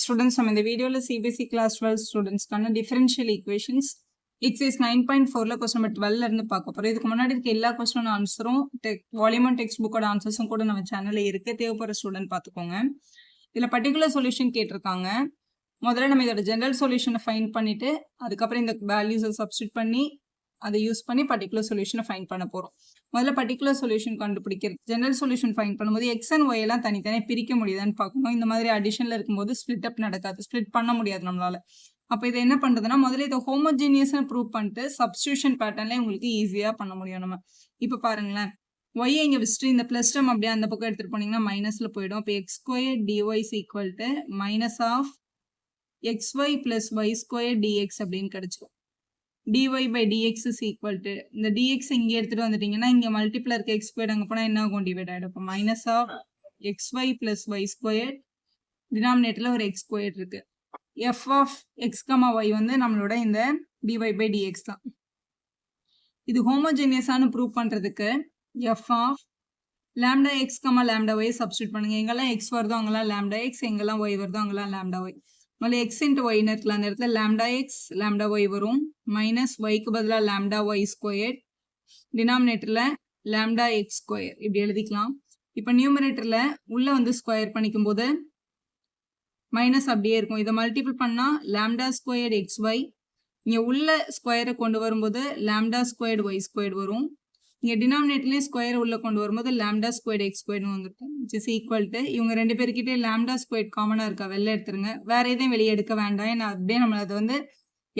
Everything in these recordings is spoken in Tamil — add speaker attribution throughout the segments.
Speaker 1: Students, நம்ம இந்த வீடியோல CBSE class 12 ஸ்டூடெண்ட்ஸ்க்கான differential equations exercise 9.4ல question number 12ல இருந்து பார்க்க போறோம். இதுக்கு முன்னாடி இருக்க எல்லா கொஸ்டின் ஆன்சரும் வால்யூம் அண்ட் டெக்ஸ்ட் புக்கோட ஆன்சர்ஸும் கூட நம்ம சேனல்ல இருக்கு. தேவைப்படுற ஸ்டூடெண்ட் பார்த்துக்கோங்க. இதுல பர்டிகுலர் சொல்யூஷன் கேட்டிருக்காங்க. முதல்ல நம்ம இதோட ஜெனரல் சொல்யூஷனை ஃபைண்ட் பண்ணிட்டு அதுக்கப்புறம் இந்த வேல்யூஸை சப்ஸ்டிட் பண்ணி அதை யூஸ் பண்ணி பர்டிகுலர் சொல்யூஷனை ஃபைண்ட் பண்ண போறோம். முதல்ல பர்டிகுலர் சொல்யூஷன் கண்டுபிடிக்கிறது, ஜெனரல் சொல்யூஷன் ஃபைண்ட் பண்ணும்போது எக்ஸ் அண்ட் ஒய் எல்லாம் தனித்தனியாக பிரிக்க முடியுதான்னு பார்க்கணும். இந்த மாதிரி அடிஷன்ல இருக்கும்போது ஸ்பிளிட் அப் நடக்காது, ஸ்பிளிட் பண்ண முடியாது நம்மளால. அப்போ இதை என்ன பண்றதுன்னா, முதல்ல இதை ஹோமோஜீனியஸ்னு ப்ரூவ் பண்ணிட்டு சப்ஸ்டியூஷன் பேட்டர்ன்ல உங்களுக்கு ஈஸியா பண்ண முடியும். நம்ம இப்போ பாருங்களேன், ஒய் இங்க வச்சுட்டு இந்த பிளஸ் டேர்ம் அப்படியே அந்த பக்கம் எடுத்துட்டு போனீங்கன்னா மைனஸ்ல போயிடும். இப்போ x square dy is equal to minus of xy plus y square dx அப்படின்னு கிடைச்சிடும். dy by dx is equal to இந்த dx இங்க எடுத்துட்டு வந்துட்டீங்கன்னா இங்க மல்டிப்ளை இருக்க x ஸ்கொயர் அங்க போனா என்ன ஆகும், டிவைட் ஆயிடும். இப்போ minus of xy plus y square டினாமினேட்டர்ல ஒரு x ஸ்கொயர் இருக்கு. f of x, y வந்து நம்மளோட இந்த dy by dx தான். இது ஹோமோஜீனியஸானு ப்ரூவ் பண்றதுக்கு f of lambda x, lambda y substitute பண்ணுங்க. எங்கெல்லாம் x வருதோ அங்கெல்லாம் lambda x, எங்கெல்லாம் y வருதோ அங்கெல்லாம் lambda y. முதல்ல x into y இருக்கலாம், அந்த இடத்துல lambda x lambda y வரும். மைனஸ் yக்கு பதிலாக lambda y ஸ்கொயர், டினாமினேட்டர்ல lambda x ஸ்கொயர் இப்படி எழுதிக்கலாம். இப்போ நியூமரேட்டர்ல உள்ள வந்து ஸ்கொயர் பண்ணிக்கும் போது மைனஸ் அப்படியே இருக்கும். இதை மல்டிபிள் பண்ணா lambda ஸ்கொயர் xy, இங்க உள்ள ஸ்கொயரை கொண்டு வரும்போது lambda ஸ்கொயர் y ஸ்கொயர் வரும். இங்க டினாமினேட்டர்லயே ஸ்கொயர் உள்ள கொண்டு வரும்போது lambda ஸ்கொயர் x ஸ்கொயர்னு வந்துருக்கும். which is equal to இவங்க ரெண்டு பேருக்கிட்டே lambda ஸ்கொயர் காமனா இருக்கா, வெளில எடுத்துருங்க. வேற எதையும் வெளியே எடுக்க வேண்டாம். ஏன்னா அப்படியே நம்ம அதை வந்து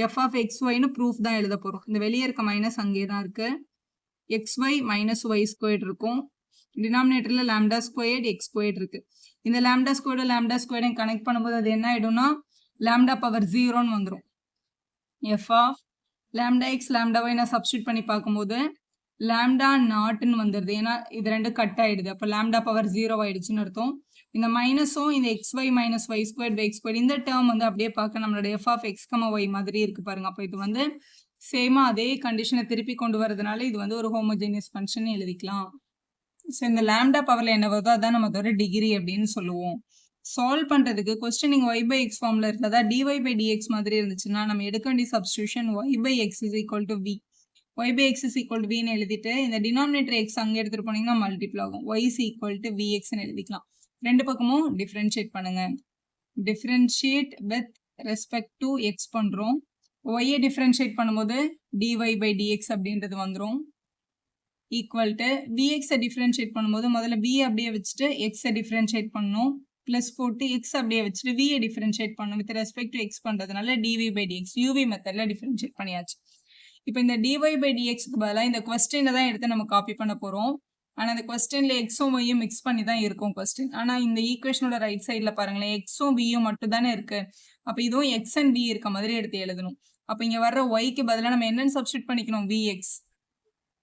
Speaker 1: f of xyன்னு ப்ரூஃப் தான் எழுத போறோம். இந்த வெளியே இருக்க மைனஸ் அங்கேயே தான் இருக்கு. xy மைனஸ் y ஸ்கொயர் இருக்கும். டினாமினேட்டர்ல lambda ஸ்கொயர் x ஸ்கொயர் இருக்கு. இந்த lambda ஸ்கொயரையும் கனெக்ட் பண்ணும்போது அது என்ன ஆயிடும்னா lambda பவர் 0ன்னு வந்துடும். f of lambda x lambda y நான் சப்ஸ்டிட் பண்ணி பார்க்கும்போது லாம்டா நாட்னு வந்துடுது. ஏன்னா இது ரெண்டு கட் ஆயிடுது. அப்போ லாம்டா பவர் 0 ஆயிடுச்சுன்னு அர்த்தம். இந்த மைனஸும் இந்த xy minus y square by x square இந்த டேர்ம் வந்து அப்படியே பார்க்க நம்மளோட f of x, y மாதிரி இருக்கு பாருங்க. அப்போ இது வந்து சேமா அதே கண்டிஷனை திருப்பி கொண்டு வரதுனால இது வந்து ஒரு ஹோமோஜீனியஸ் ஃபங்க்ஷன் எழுதிக்கலாம். ஸோ இந்த லாம்டா பவர்ல என்ன வருதோ அதான் நம்ம அதோட டிகிரி அப்படின்னு சொல்லுவோம். சால்வ் பண்றதுக்கு கொஸ்டின் நீங்க y by x ஃபார்ம்ல இருக்கிறதா dy by dx மாதிரி இருந்துச்சுன்னா நம்ம எடுக்க வேண்டிய substitution y by x is equal to v. y by x is equal to v ன்னு எழுதிட்டு இந்த டினாமினேட்டர் x அங்கே எடுத்துட்டு போனீங்கன்னா மல்டிபிள் ஆகும். y is equal to vx ன்னு எழுதிக்கலாம். ரெண்டு பக்கமும் டிஃபரன்ஷியேட் பண்ணுங்க. Differentiate with respect to x பண்றோம். y டிஃபரன்ஷியேட் பண்ணும்போது dy by dx அப்படின்றது வந்துடும். ஈக்குவல் டு vx டிஃபரன்ஷியேட் பண்ணும்போது முதல்ல v அப்படியே வச்சுட்டு x டிஃபரன்ஷியேட் பண்ணணும். பிளஸ் போட்டு x அப்படியே வச்சுட்டு v டிஃபரன்ஷியேட் பண்ணணும். வித் ரெஸ்பெக்ட் டு x பண்றதுனால dy by dx uv மெத்தட்ல டிஃபரன்ஷியேட் பண்ணியாச்சு. இப்போ இந்த dy by dxக்கு பதிலாக இந்த கொஸ்டினை தான் எடுத்து நம்ம காப்பி பண்ண போறோம். ஆனால் இந்த கொஸ்டின்ல எக்ஸும் ஒய்யும் மிக்ஸ் பண்ணி தான் இருக்கும் கொஸ்டின். ஆனால் இந்த ஈக்குவேஷனோட ரைட் சைடில் பாருங்களேன், எக்ஸும் வியும் மட்டும் தானே இருக்கு. அப்போ இதுவும் எக்ஸ் அண்ட் வி இருக்க மாதிரி எடுத்து எழுதணும். அப்போ இங்கே வர்ற ஒய்க்கு பதிலாக நம்ம என்னன்னு சப்ஸ்டிட் பண்ணிக்கணும், vx.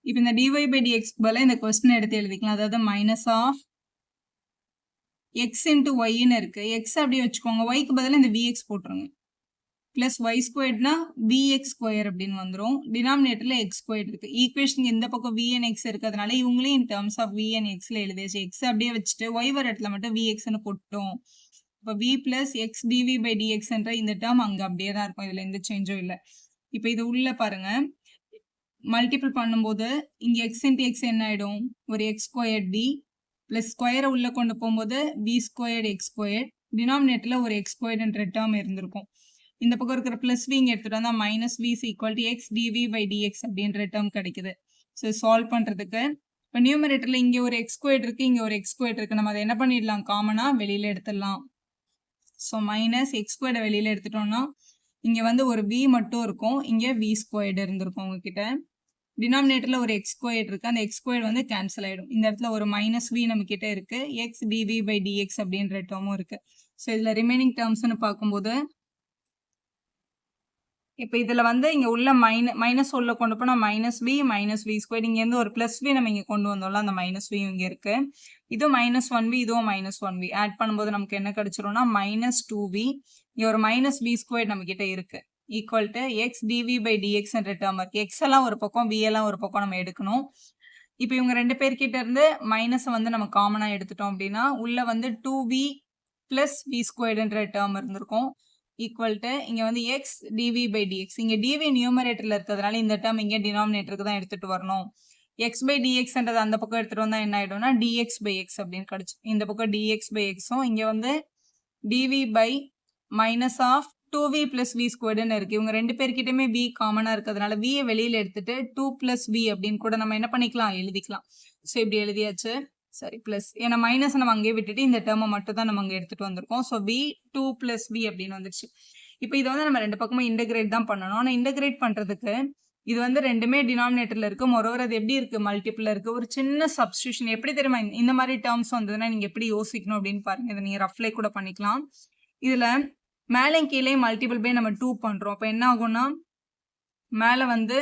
Speaker 1: இப்போ இந்த dy by dxக்கு பதிலாக இந்த கொஸ்டினை எடுத்து எழுதிக்கலாம். அதாவது மைனஸ் ஆஃப் எக்ஸ் இன்ட்டு ஒய்ன்னு இருக்கு. எக்ஸ் அப்படியே வச்சுக்கோங்க, ஒய்க்கு பதிலாக இந்த vx போட்டுருங்க. பிளஸ் y ஸ்கொயர்னா vx ஸ்கொயர் அப்படின்னு வந்துடும். டினாமினேட்டர்ல x ஸ்கொயர் இருக்கு. ஈக்குவேஷன் இந்த பக்கம் v and x இருக்கிறதுனால இவங்களே in terms of v and xல எழுதியாச்சு. x அப்படியே வச்சுட்டு y வர இடத்துல மட்டும் vxன்னு போட்டோம். இப்போ v plus x dv by dx என்ற இந்த டேர்ம் அங்கே அப்படியே தான் இருக்கும். இதுல எந்த சேஞ்சும் இல்லை. இப்போ இது உள்ள பாருங்க, மல்டிபிள் பண்ணும்போது இங்க x இன்ட்டு எக்ஸ் என்ன ஆயிடும், ஒரு எக்ஸ் ஸ்கொயர் டி பிளஸ் ஸ்கொயரை உள்ள கொண்டு போகும்போது v ஸ்கொயர் எக்ஸ் ஸ்கொயர், டினாமினேட்டர்ல ஒரு எக்ஸ் ஸ்கொயர் என்ற டேர்ம் இருந்திருக்கும். இந்த பக்கம் இருக்கிற பிளஸ் வி இங்க எடுத்துட்டு வந்தா minus v is equal to x dv by dx அப்படின்ற டேர்ம் கிடைக்குது. ஸோ சால்வ் பண்றதுக்கு இப்போ நியூமரேட்டர்ல இங்க ஒரு எக்ஸ் ஸ்கொயர் இருக்கு, இங்க ஒரு எக்ஸ் ஸ்கொயர் இருக்கு. நம்ம அதை என்ன பண்ணிடலாம், காமனா வெளியில எடுத்துடலாம். ஸோ மைனஸ் எக்ஸ் ஸ்கொயர்டை வெளியில எடுத்துட்டோம்னா இங்க வந்து ஒரு வி மட்டும் இருக்கும், இங்க வி ஸ்கொயர்டு இருந்திருக்கும் உங்ககிட்ட. டினாமினேட்டர்ல ஒரு எக்ஸ் ஸ்கொயர் இருக்கு, அந்த எக்ஸ் ஸ்கொயர் வந்து கேன்சல் ஆயிடும். இந்த இடத்துல ஒரு மைனஸ் வி நம்ம கிட்ட இருக்கு, எக்ஸ் டிவி பை டிஎக்ஸ் அப்படின்ற டேர்மும் இருக்கு. ஸோ இதுல ரிமைனிங் டேர்ம்ஸ்னு பார்க்கும்போது இப்போ இதுல வந்து இங்க உள்ள மைனஸ் உள்ள கொண்டு போனா மைனஸ் வி ஸ்கொயர், இங்க இருந்து ஒரு பிளஸ் வி நம்ம இங்க கொண்டு வந்தோம்ல, அந்த மைனஸ் வி இங்க இருக்கு. இதுவும் மைனஸ் 1v, இதுவும் மைனஸ் 1v. ஆட் பண்ணும்போது நமக்கு என்ன கிடைச்சிரும்னா மைனஸ் 2v. இங்க ஒரு மைனஸ் வி ஸ்கொயர் நம்ம கிட்ட இருக்கு. Equal to x dv by dx என்ற டேர்ம் இருக்கு. எக்ஸ் எல்லாம் ஒரு பக்கம், வி எல்லாம் ஒரு பக்கம் நம்ம எடுக்கணும். இப்போ இவங்க ரெண்டு பேர்கிட்ட இருந்து மைனஸை வந்து நம்ம காமனா எடுத்துட்டோம் அப்படின்னா உள்ள வந்து 2v பிளஸ் வி ஸ்கொயர்டுன்ற டேர்ம் இருந்திருக்கும் ஈக்குவல் டு இங்கே வந்து எக்ஸ் டிவி பை டிஎக்ஸ். இங்கே டிவி நியூமரேட்டரில் இருக்கிறதுனால இந்த டேர்ம் இங்கே டினாமினேட்டருக்கு தான் எடுத்துகிட்டு வரணும். எக்ஸ் பை டிஎக்ஸ்ன்றது அந்த பக்கம் எடுத்துகிட்டு வந்தால் என்ன ஆகிடும்னா டிஎக்ஸ் பை எக்ஸ் அப்படின்னு கிடச்சி. இந்த பக்கம் டிஎக்ஸ் பை எக்ஸும் இங்கே வந்து dv by minus of 2v plus v ஸ்கொயர்டுன்னு இருக்குது. இவங்க ரெண்டு பேர்கிட்டயுமே v காமனாக இருக்கிறதுனால வியை வெளியில் எடுத்துட்டு 2 பிளஸ் வி அப்படின்னு கூட நம்ம என்ன பண்ணிக்கலாம் எழுதிக்கலாம். ஸோ இப்படி எழுதியாச்சு. சரி ப்ளஸ் ஏன்னா மைனஸ் நம்ம அங்கேயே விட்டுட்டு இந்த டேர்மை மட்டும் தான் நம்ம அங்கே எடுத்துகிட்டு வந்திருக்கோம். ஸோ வி 2 பிளஸ் வி அப்படின்னு வந்துருச்சு. இப்போ இதை வந்து நம்ம ரெண்டு பக்கமும் இன்டகிரேட் தான் பண்ணணும். ஆனால் இன்டகிரேட் பண்ணுறதுக்கு இது வந்து ரெண்டுமே டினாமினேட்டரில் இருக்குது. மொரோவர் அது எப்படி இருக்குது மல்டிப்பிளில் இருக்குது. ஒரு சின்ன சப்ஸ்டியூஷன் எப்படி தெரியுமா, இந்த மாதிரி டேர்ம்ஸ் வந்ததுன்னா நீங்கள் எப்படி யோசிக்கணும் அப்படின்னு பாருங்கள். இதை நீங்கள் ரஃப்லே கூட பண்ணிக்கலாம். இதில் மேலே கீழே மல்டிபிள் பை நம்ம 2 பண்ணுறோம். அப்போ என்ன ஆகும்னா மேலே வந்து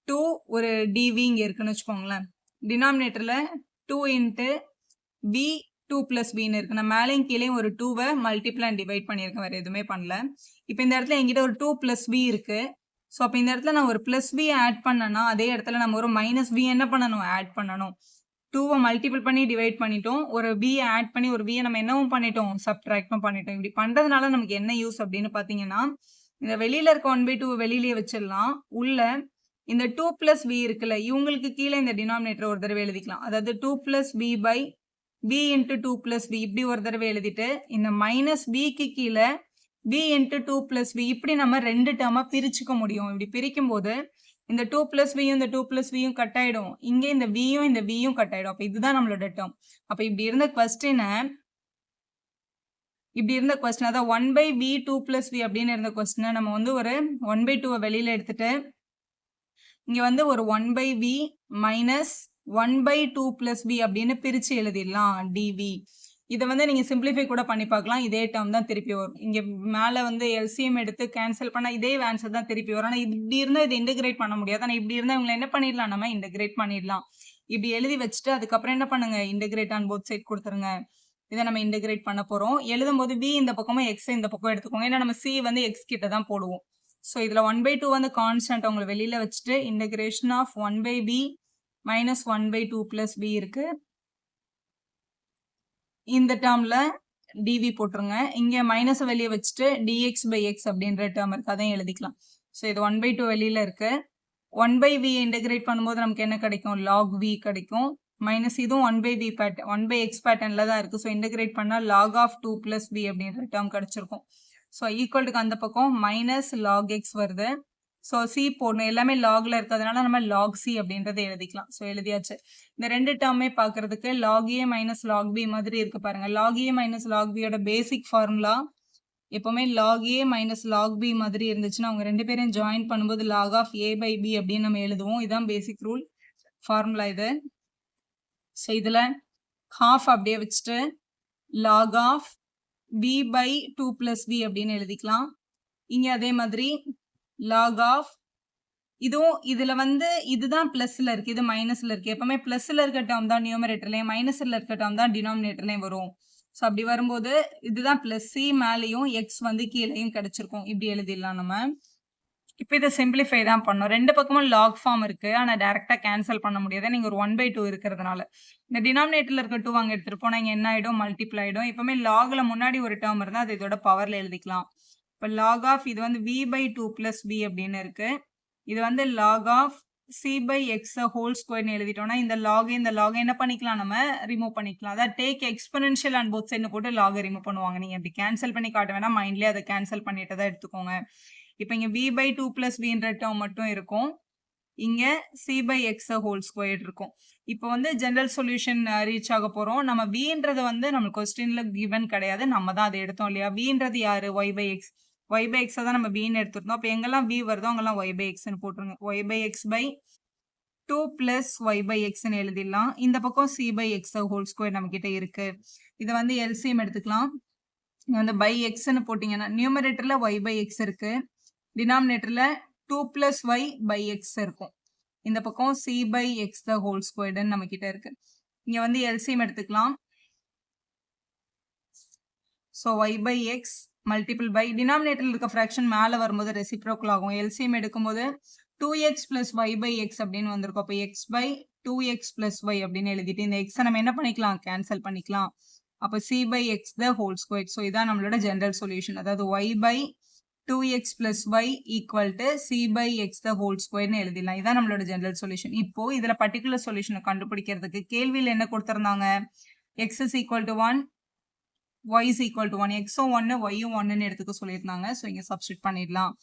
Speaker 1: 2 ஒரு டிவி இங்கே இருக்குன்னு வச்சுக்கோங்களேன். டினாமினேட்டரில் 2 இன்ட்டு வி 2 பிளஸ் வின்னு இருக்கு. நான் மேலேயும் கீழே ஒரு 2வை மல்டிப்ளை அண்ட் டிவைட் பண்ணியிருக்கேன், வேறு எதுவுமே பண்ணல. இப்போ இந்த இடத்துல என்கிட்ட ஒரு 2 பிளஸ் வி இருக்கு. ஸோ அப்போ இந்த இடத்துல நான் ஒரு பிளஸ் வி ஆட் பண்ணேன்னா அதே இடத்துல நம்ம ஒரு மைனஸ் வி என்ன பண்ணணும் ஆட் பண்ணணும். 2வை மல்டிபிள் பண்ணி டிவைட் பண்ணிட்டோம். ஒரு வியை ஆட் பண்ணி ஒரு வியை நம்ம என்னவும் பண்ணிட்டோம் சப்ட்ராக்டும் பண்ணிட்டோம். இப்படி பண்ணுறதுனால நமக்கு என்ன யூஸ் அப்படின்னு பார்த்தீங்கன்னா இந்த வெளியில் இருக்க 1/2 வெளியிலேயே வச்சிடலாம். உள்ள இந்த 2 பிளஸ் வி இருக்குல்ல இவங்களுக்கு கீழே இந்த டினாமினேட்டர் ஒரு தடவை எழுதிக்கலாம். அதாவது 2 plus v by v into 2 plus v இப்படி ஒரு தடவை எழுதிட்டு இந்த மைனஸ் விக்கு கீழே வி இன்ட்டு 2 பிளஸ் வி இப்படி நம்ம ரெண்டு டேர்மாக பிரிச்சுக்க முடியும். இப்படி பிரிக்கும் போது இந்த 2 பிளஸ் வியும் இந்த 2 பிளஸ் வியும் கட் ஆகிடும். இங்கே இந்த வியும் இந்த வியும் கட் ஆகிடும். அப்போ இதுதான் நம்மளோட டேர்ம். அப்போ இப்படி இருந்த கொஸ்டினை அதாவது 1/v 2 பிளஸ் வி அப்படின்னு இருந்த கொஸ்டினை நம்ம வந்து ஒரு 1/2 வெளியில் எடுத்துட்டு இங்கே வந்து ஒரு 1/v மைனஸ் 1/2 பிளஸ் வி அப்படின்னு பிரித்து எழுதிடலாம் டிவி. இதை வந்து நீங்கள் சிம்பிளிஃபை கூட பண்ணி பார்க்கலாம். இதே டேர்ம் தான் திருப்பி வரும். இங்கே மேலே வந்து எல்சிஎம் எடுத்து கேன்சல் பண்ணால் இதே ஆன்சர் தான் திருப்பி வரும். ஆனால் இப்படி இருந்தால் இதை இன்டகிரேட் பண்ண முடியாது. ஆனால் இப்படி இருந்தால் இவங்களை என்ன பண்ணிடலாம் நம்ம இன்டகிரேட் பண்ணிடலாம். இப்படி எழுதி வச்சுட்டு அதுக்கப்புறம் என்ன பண்ணுங்க இன்டகிரேட் ஆன் போத் சைட் கொடுத்துருங்க. இதை நம்ம இன்டகிரேட் பண்ண போகிறோம். எழுதும் போது வி இந்த பக்கமும் எக்ஸ் இந்த பக்கம் எடுத்துக்கோங்க. ஏன்னா நம்ம சி வந்து எக்ஸ் கிட்ட தான் போடுவோம். ஸோ இதில் 1/2 வந்து கான்ஸ்டன்ட் உங்களை வெளியில் வச்சுட்டு integration of 1/v minus 1/2 plus v இருக்கு. இந்த டேர்மில் டிவி போட்டுருங்க. இங்கே மைனஸ் வெளியே வச்சுட்டு டிஎக்ஸ் பை எக்ஸ் அப்படின்ற டேர்ம் இருக்கு, அதையும் எழுதிக்கலாம். ஸோ இது 1/2 வெளியில் இருக்கு. 1/v இன்டகிரேட் பண்ணும்போது நமக்கு என்ன கிடைக்கும் லாக் வி கிடைக்கும். மைனஸ் இதுவும் 1/v பேட்டர்ன் 1/x பேட்டர்னில் தான் இருக்குது. ஸோ இன்டகிரேட் பண்ணால் லாக் ஆஃப் 2 பிளஸ் வி அப்படின்ற டேர்ம் கிடச்சிருக்கும். ஸோ ஈக்குவல்டுக்கு அந்த பக்கம் மைனஸ் லாக் எக்ஸ் வருது. ஸோ சி போடணும், எல்லாமே லாகில் இருக்கிறதுனால நம்ம லாக் சி அப்படின்றத எழுதிக்கலாம். ஸோ எழுதியாச்சு. இந்த ரெண்டு டேர்மே பார்க்கறதுக்கு log a minus log b மாதிரி இருக்கு பாருங்க. லாக் ஏ மைனஸ் லாக் பியோட பேசிக் ஃபார்முலா எப்போவுமே log a minus log b மாதிரி இருந்துச்சுன்னா அவங்க ரெண்டு பேரும் ஜாயின் பண்ணும்போது log of a by b அப்படின்னு நம்ம எழுதுவோம். இதுதான் பேசிக் ரூல் ஃபார்முலா இது. ஸோ இதில் ஹாஃப் அப்படியே வச்சுட்டு log of v by 2 plus v அப்படின்னு எழுதிக்கலாம். இங்கே அதே மாதிரி லாக் ஆஃப் இதுவும் இதில் வந்து இதுதான் ப்ளஸில் இருக்குது, இது மைனஸில் இருக்குது. எப்போவுமே ப்ளஸில் இருக்க டேர்ம் தான் நியூமரேட்டர்லேயும் மைனஸில் இருக்க டேர்ம் தான் டினாமினேட்டர்லேயும் வரும். ஸோ அப்படி வரும்போது இதுதான் ப்ளஸ் சி மேலேயும் எக்ஸ் வந்து கீழேயும் கிடச்சிருக்கும். இப்படி எழுதிடலாம் நம்ம. இப்போ இதை சிம்பிளிஃபை தான் பண்ணோம். ரெண்டு பக்கமும் லாக் ஃபார்ம் இருக்குது, ஆனால் டேரெக்டாக கேன்சல் பண்ண முடியாது. நீங்கள் ஒரு 1/2 இருக்கிறதுனால இந்த டினாமினேட்டரில் இருக்க 2 அங்கே எடுத்துகிட்டு போனால் இங்கே என்ன ஆகிடும் மல்டிப்ளை ஆகிடும். எப்போவுமே லாகில் முன்னாடி ஒரு டேர்ம் இருந்தால் அது இதோட பவரில் எழுதிக்கலாம். இப்போ லாக் ஆஃப் இது வந்து v பை 2 பிளஸ் வி அப்படின்னு இருக்குது. இது வந்து log of c by x whole ஸ்கொயர்னு எழுதிட்டோம்னா இந்த லாக் என்ன பண்ணிக்கலாம் நம்ம ரிமூவ் பண்ணிக்கலாம். அதாவது take exponential and both side போட்டு லாகை ரிமூவ் பண்ணுவாங்க. நீங்கள் இப்படி கேன்சல் பண்ணி காட்ட வேணாம், மைண்ட்லேயே அதை கேன்சல் பண்ணிட்டு தான் எடுத்துக்கோங்க. இப்போ இங்கே v பை 2 பிளஸ் வின்ற டேர்ம் மட்டும் இருக்கும். இங்கே c by x whole square இருக்கும். இப்போ வந்து ஜென்ரல் சொல்யூஷன் ரீச் ஆக போகிறோம். நம்ம வின்றது வந்து நம்ம கொஸ்டினில் கிவன் கிடையாது, நம்ம தான் அதை எடுத்தோம் இல்லையா. வின்றது யார் y by x, y by எக்ஸை தான் நம்ம வின்னு எடுத்துருந்தோம். அப்போ எங்கெல்லாம் வி வருதோ அங்கெல்லாம் ஒய் பை எக்ஸ்ன்னு போட்டுருங்க. Y by x by 2 plus y by எக்ஸ்ன்னு எழுதிடலாம். இந்த பக்கம் c by x whole square நம்மக்கிட்ட இருக்குது. இதை வந்து எல்சிஎம் எடுத்துக்கலாம். இங்கே வந்து பை எக்ஸ்ன்னு போட்டிங்கன்னா நியூமரேட்டரில் ஒய் பை எக்ஸ் இருக்குது, டினாமினேட்டரில் 2 பிளஸ் ஒய் பை எக்ஸ் இருக்கும். இந்த பக்கம் c by x the whole ஸ்கொயர்டுன்னு நம்மக்கிட்ட இருக்குது. இங்கே வந்து எல்சிஎம் எடுத்துக்கலாம். So y by x multiple by டினாமினேட்டரில் இருக்க ஃப்ராக்ஷன் மேலே வரும்போது ரெசிப்ரோக்கல் ஆகும். எல்சிஎம் எடுக்கும்போது 2x plus y by X அப்படின்னு வந்திருக்கும். அப்போ X by 2x plus Y அப்படின்னு எழுதிட்டு இந்த எக்ஸை நம்ம என்ன பண்ணிக்கலாம் கேன்சல் பண்ணிக்கலாம். அப்போ c by x the whole square. So இதான் நம்மளோட ஜெனரல் சொல்யூஷன். அதாவது y by 2x plus y equal to c by x the whole squareன்னு எழுதிடலாம். இதான் நம்மளோட ஜெனரல் சொல்யூஷன். இப்போ இதுல பர்டிகுலர் சொல்யூஷனை கண்டுபிடிக்கிறதுக்கு கேள்வியில் என்ன கொடுத்திருந்தாங்க? x is equal to 1, y is equal to 1. x-உம் 1, y-யும் 1ன்னு எடுத்துக்க சொல்லியிருந்தாங்க. ஸோ இங்க சப்ஸ்டிட் பண்ணிடலாம்.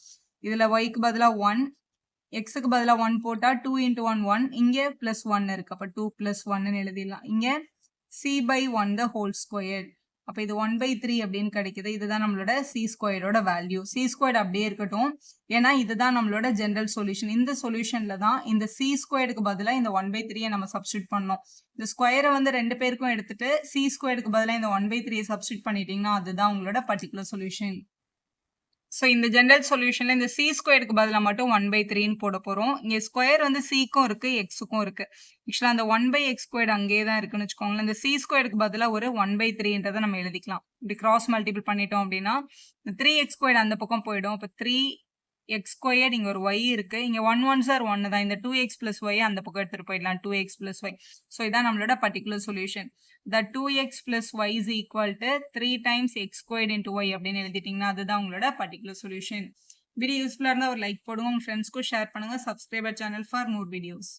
Speaker 1: இதுல y-க்கு பதிலா 1, x-க்கு பதிலா 1 போட்டா 2 into 1 1, இங்க பிளஸ் 1 இருக்கு. அப்ப 2 plus 1ன்னு எழுதிடலாம். இங்க c by 1 the whole square. அப்ப இது 1 by 3 அப்படின்னு கிடைக்குது. இதுதான் நம்மளோட c ஸ்கொயரோட வேல்யூ. c ஸ்கொயர் அப்படியே இருக்கட்டும். ஏன்னா இதுதான் நம்மளோட ஜெனரல் சொல்யூஷன். இந்த சொல்யூஷன்ல தான் இந்த c ஸ்கொயருக்கு பதிலா இந்த 1 by 3 நம்ம சப்ஸ்டிட் பண்ணோம். இந்த ஸ்கொயரை வந்து ரெண்டு பேருக்கும் எடுத்துட்டு c ஸ்கொயருக்கு பதிலா இந்த 1 by 3 சப்ஸ்டிட் பண்ணிட்டீங்கன்னா அதுதான் உங்களோட பர்டிகுலர் சொல்யூஷன். ஸோ இந்த ஜெனரல் சொல்யூஷன்ல இந்த c ஸ்கொயருக்கு பதிலாக மட்டும் 1 by 3ன்னு போட போகிறோம். இங்கே ஸ்கொயர் வந்து c-க்கும் இருக்கு, x-க்கும் இருக்கு. ஆக்சுவலாக அந்த 1 by x ஸ்கொயர் அங்கேயே தான் இருக்குன்னு வச்சுக்கோங்களேன். இந்த c ஸ்கொயருக்கு பதிலாக ஒரு 1 by 3ன்றதை நம்ம எழுதிக்கலாம். இப்படி கிராஸ் மல்டிபிள் பண்ணிட்டோம் அப்படின்னா 3x ஸ்கொயர் அந்த பக்கம் போயிடும். அப்போ 3x ஸ்கொயர் இங்கே ஒரு y இருக்கு. இங்கே 1 1s are 1 தான். இந்த 2x plus y அந்த பக்கம் எடுத்துட்டு போயிடலாம். 2x plus y. ஸோ இதான் நம்மளோட particular solution. that 2x plus y is equal to 3 times x squared into y அப்படின்னு எழுதிட்டீங்கன்னா அதுதான் உங்களோட பர்டிகுலர் சொல்யூஷன். வீடியோ யூஸ்ஃபுல்லாக இருந்தால் ஒரு லைக் போடுங்க, உங்கள் ஃப்ரெண்ட்ஸ்க்கும் ஷேர் பண்ணுங்க. Subscriber channel for more videos.